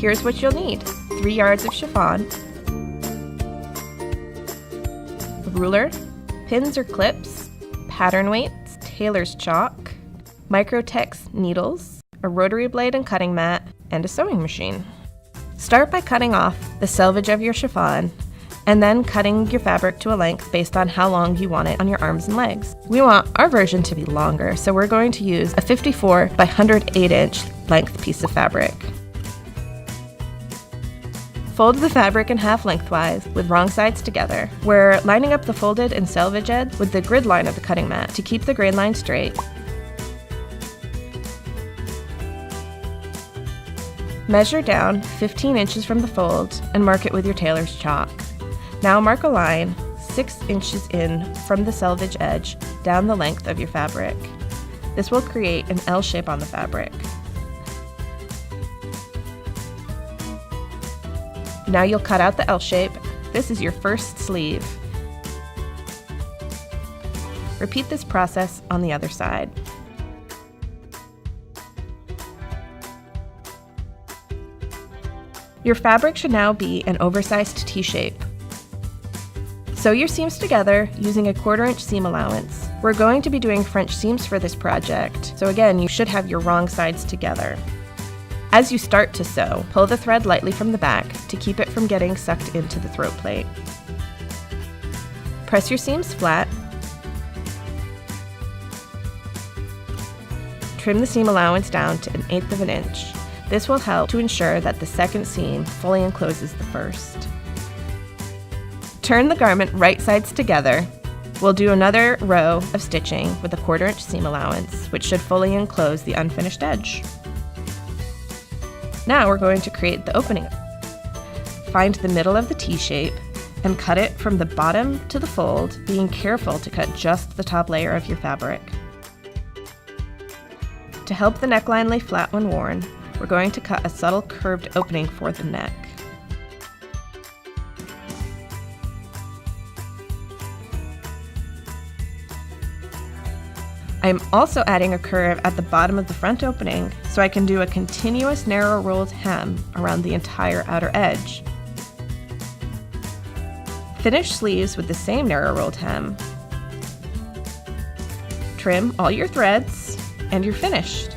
Here's what you'll need: 3 yards of chiffon, a ruler, pins or clips, pattern weights, tailor's chalk, Microtex needles, a rotary blade and cutting mat, and a sewing machine. Start by cutting off the selvage of your chiffon and then cutting your fabric to a length based on how long you want it on your arms and legs. We want our version to be longer, so we're going to use a 54 by 108 inch length piece of fabric. Fold the fabric in half lengthwise with wrong sides together. We're lining up the folded and selvage edge with the grid line of the cutting mat to keep the grain line straight. Measure down 15 inches from the fold and mark it with your tailor's chalk. Now mark a line 6 inches in from the selvage edge down the length of your fabric. This will create an L shape on the fabric. Now you'll cut out the L shape. This is your first sleeve. Repeat this process on the other side. Your fabric should now be an oversized T-shape. Sew your seams together using a 1/4 inch seam allowance. We're going to be doing French seams for this project, so again, you should have your wrong sides together. As you start to sew, pull the thread lightly from the back to keep it from getting sucked into the throat plate. Press your seams flat. Trim the seam allowance down to 1/8 of an inch. This will help to ensure that the second seam fully encloses the first. Turn the garment right sides together. We'll do another row of stitching with a 1/4 inch seam allowance, which should fully enclose the unfinished edge. Now we're going to create the opening. Find the middle of the T-shape and cut it from the bottom to the fold, being careful to cut just the top layer of your fabric. To help the neckline lay flat when worn, we're going to cut a subtle curved opening for the neck. I'm also adding a curve at the bottom of the front opening so I can do a continuous narrow rolled hem around the entire outer edge. Finish sleeves with the same narrow rolled hem. Trim all your threads and you're finished.